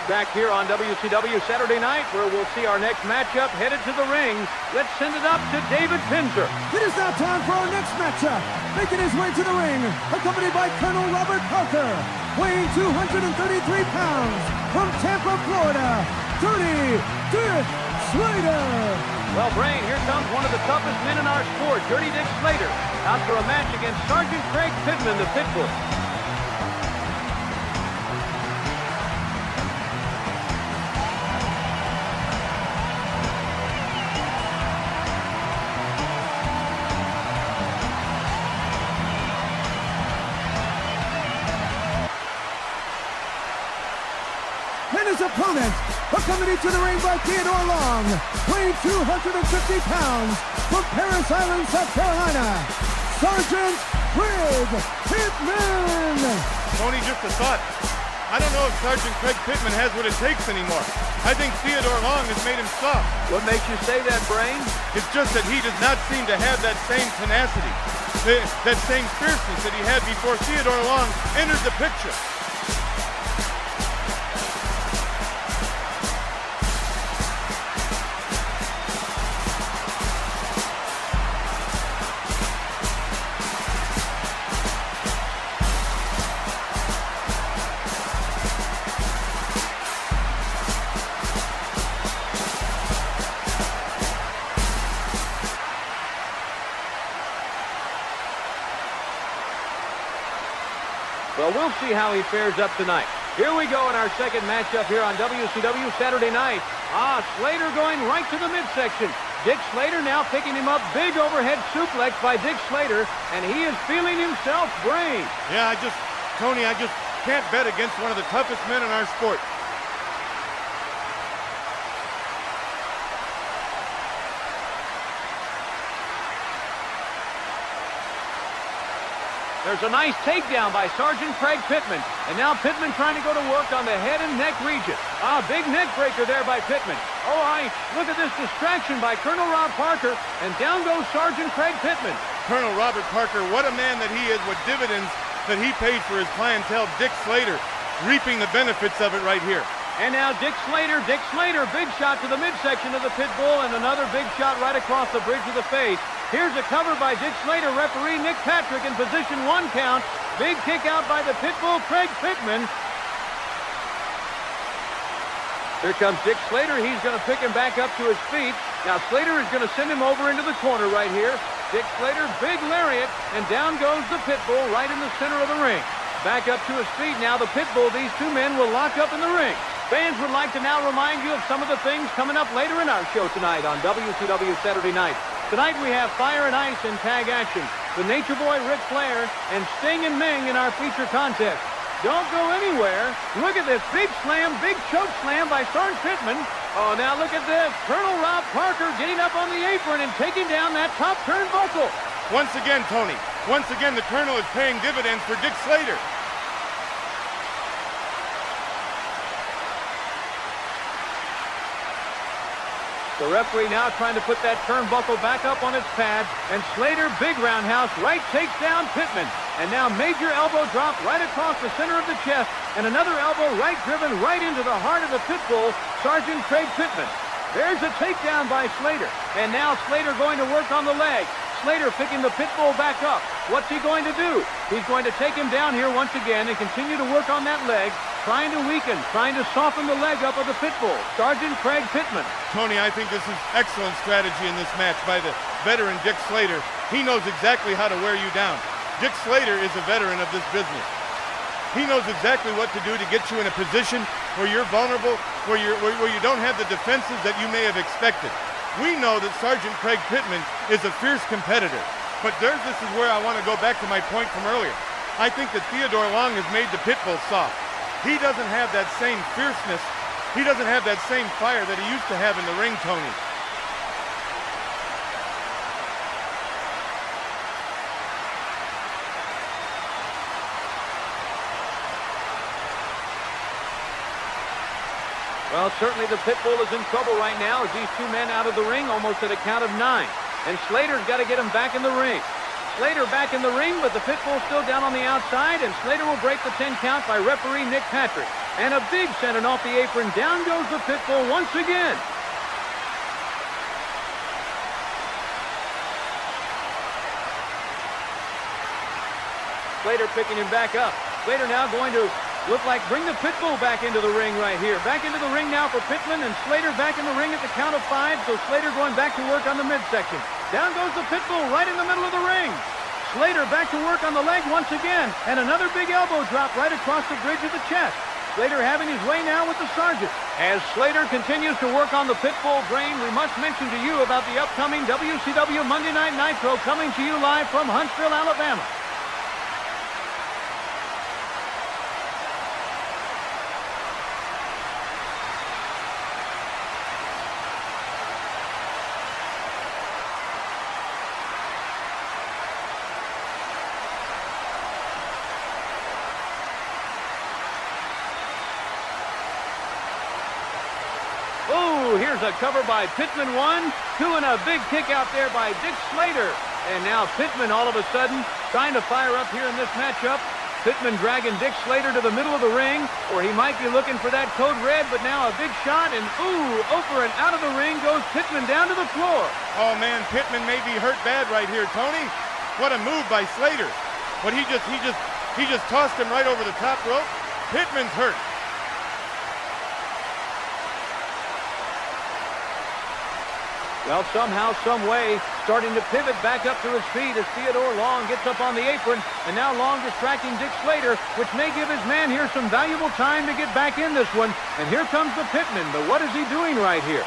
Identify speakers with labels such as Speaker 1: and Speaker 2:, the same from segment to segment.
Speaker 1: Back here on WCW Saturday night, where we'll see our next matchup headed to the ring. Let's send it up to David Pinzer.
Speaker 2: It is now time for our next matchup. Making his way to the ring, accompanied by Colonel Robert Parker, weighing 233 pounds, from Tampa, Florida, Dirty Dick Slater.
Speaker 1: Well, Brain, here comes one of the toughest men in our sport, Dirty Dick Slater, out for a match against Sergeant Craig Pittman, the Pitbull.
Speaker 2: And his opponent, accompanied to the ring by Theodore Long, weighing 250 pounds, from Paris Island, South Carolina, Sergeant Craig Pittman.
Speaker 3: Tony, just a thought. I don't know if Sergeant Craig Pittman has what it takes anymore. I think Theodore Long has made him soft.
Speaker 1: What makes you say that, Brain?
Speaker 3: It's just that he does not seem to have that same tenacity, that same fierceness that he had before Theodore Long entered the picture.
Speaker 1: Well, we'll see how he fares up tonight. Here we go in our second matchup here on WCW Saturday night. Slater going right to the midsection. Dick Slater now picking him up. Big overhead suplex by Dick Slater, and he is feeling himself, Brain.
Speaker 3: Yeah, Tony, I just can't bet against one of the toughest men in our sport.
Speaker 1: There's a nice takedown by Sergeant Craig Pittman. And now Pittman trying to go to work on the head and neck region. Big neck breaker there by Pittman. Look at this distraction by Colonel Rob Parker. And down goes Sergeant Craig Pittman.
Speaker 3: Colonel Robert Parker, what a man that he is, what dividends that he paid for his clientele. Dick Slater reaping the benefits of it right here.
Speaker 1: And now Dick Slater, big shot to the midsection of the pit bull, and another big shot right across the bridge of the face. Here's a cover by Dick Slater. Referee Nick Patrick in position, 1 count. Big kick out by the pit bull, Craig Pittman. Here comes Dick Slater. He's going to pick him back up to his feet. Now Slater is going to send him over into the corner right here. Dick Slater, big lariat, and down goes the pit bull right in the center of the ring. Back up to his feet now. The pit bull, these two men will lock up in the ring. Fans would like to now remind you of some of the things coming up later in our show tonight on WCW Saturday night. Tonight we have Fire and Ice in tag action, the Nature Boy Ric Flair, and Sting and Ming in our feature contest. Don't go anywhere. Look at this big slam, big choke slam by Sergeant Pittman. Now look at this. Colonel Rob Parker getting up on the apron and taking down that top turnbuckle.
Speaker 3: Once again, Tony, the Colonel is paying dividends for Dick Slater.
Speaker 1: The referee now trying to put that turnbuckle back up on its pad, and Slater, big roundhouse, right takes down Pittman. And now major elbow drop right across the center of the chest, and another elbow right driven right into the heart of the pit bull, Sergeant Craig Pittman. There's a takedown by Slater, and now Slater going to work on the leg. Slater picking the pit bull back up. What's he going to do? He's going to take him down here once again and continue to work on that leg, trying to weaken, trying to soften the leg up of the pit bull, Sergeant Craig Pittman.
Speaker 3: Tony, I think this is excellent strategy in this match by the veteran Dick Slater. He knows exactly how to wear you down. Dick Slater is a veteran of this business. He knows exactly what to do to get you in a position where you're vulnerable, where you don't have the defenses that you may have expected. We know that Sergeant Craig Pittman is a fierce competitor, but this is where I want to go back to my point from earlier. I think that Theodore Long has made the pit bull soft. He doesn't have that same fierceness. He doesn't have that same fire that he used to have in the ring, Tony.
Speaker 1: Well, certainly the pit bull is in trouble right now as these two men out of the ring almost at a count of 9. And Slater's got to get him back in the ring. Slater back in the ring, but the pit bull still down on the outside, and Slater will break the 10 count by referee Nick Patrick. and a big sending off the apron. Down goes the Pitbull once again. Slater picking him back up. Slater now going to look like bring the Pitbull back into the ring right here. Back into the ring now for Pittman, and Slater back in the ring at the count of 5. So Slater going back to work on the midsection. Down goes the Pitbull right in the middle of the ring. Slater back to work on the leg once again, and another big elbow drop right across the bridge of the chest. Slater having his way now with the Sergeant. As Slater continues to work on the Pitbull brain, we must mention to you about the upcoming WCW Monday Night Nitro coming to you live from Huntsville, Alabama. Oh, here's a cover by Pittman, 1, 2, and a big kick out there by Dick Slater. And now Pittman all of a sudden trying to fire up here in this matchup. Pittman dragging Dick Slater to the middle of the ring, or he might be looking for that code red, but now a big shot, and ooh, over and out of the ring goes Pittman down to the floor.
Speaker 3: Oh man, Pittman may be hurt bad right here, Tony. What a move by Slater. But he just tossed him right over the top rope. Pittman's hurt.
Speaker 1: Well, somehow, some way, starting to pivot back up to his feet as Theodore Long gets up on the apron, and now Long distracting Dick Slater, which may give his man here some valuable time to get back in this one. And here comes the Pittman, but what is he doing right here?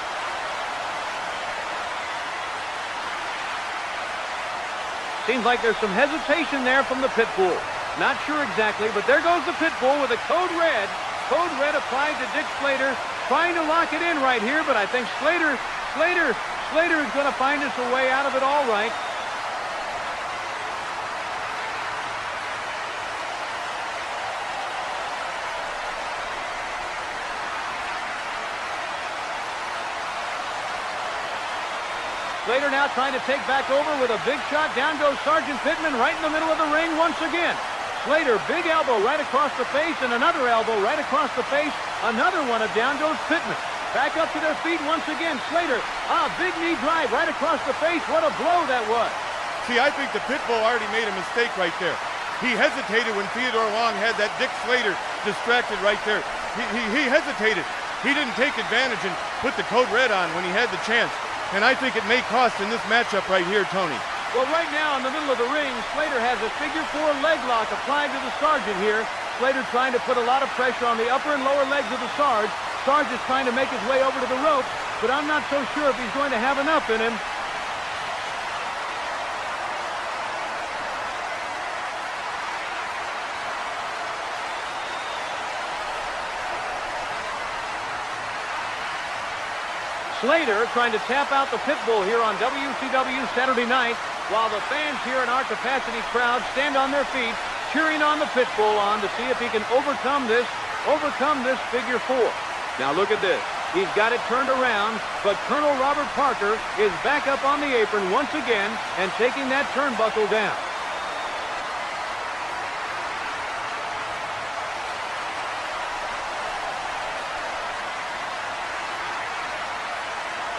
Speaker 1: Seems like there's some hesitation there from the Pitbull. Not sure exactly, but there goes the Pitbull with a code red. Code red applied to Dick Slater, trying to lock it in right here, but I think Slater is going to find us a way out of it all right. Slater now trying to take back over with a big shot. Down goes Sergeant Pittman right in the middle of the ring once again. Slater, big elbow right across the face, and another elbow right across the face. Another one, and down goes Pittman. Back up to their feet once again. Slater, big knee drive right across the face. What a blow that was.
Speaker 3: See, I think the Pitbull already made a mistake right there. He hesitated when Theodore Long had that Dick Slater distracted right there. He hesitated. He didn't take advantage and put the code red on when he had the chance. And I think it may cost in this matchup right here, Tony.
Speaker 1: Well, right now in the middle of the ring, Slater has a figure 4 leg lock applied to the Sergeant here. Slater trying to put a lot of pressure on the upper and lower legs of the Sarge. Sarge is trying to make his way over to the rope, but I'm not so sure if he's going to have enough in him. Slater trying to tap out the Pitbull here on WCW Saturday night, while the fans here in our capacity crowd stand on their feet, cheering on the Pitbull on to see if he can overcome this figure 4. Now look at this. He's got it turned around, but Colonel Robert Parker is back up on the apron once again and taking that turnbuckle down.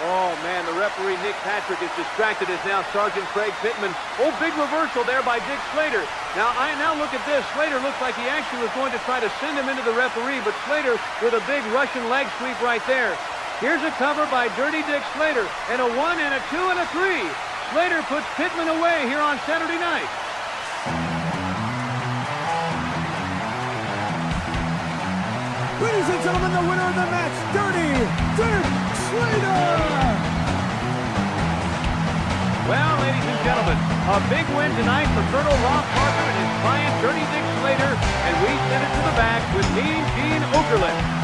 Speaker 1: Oh, man, the referee, Nick Patrick, is distracted as now Sergeant Craig Pittman. Oh, big reversal there by Dick Slater. Now look at this. Slater looks like he actually was going to try to send him into the referee, but Slater with a big Russian leg sweep right there. Here's a cover by Dirty Dick Slater, and a 1 and a 2 and a 3. Slater puts Pittman away here on Saturday night.
Speaker 2: Ladies and gentlemen, the winner of the match, Dirty Dick Slater!
Speaker 1: Well, ladies and gentlemen, a big win tonight for Colonel Rob Parker and his client, Dirty Dick Slater, and we send it to the back with Mean Gene Okerlund.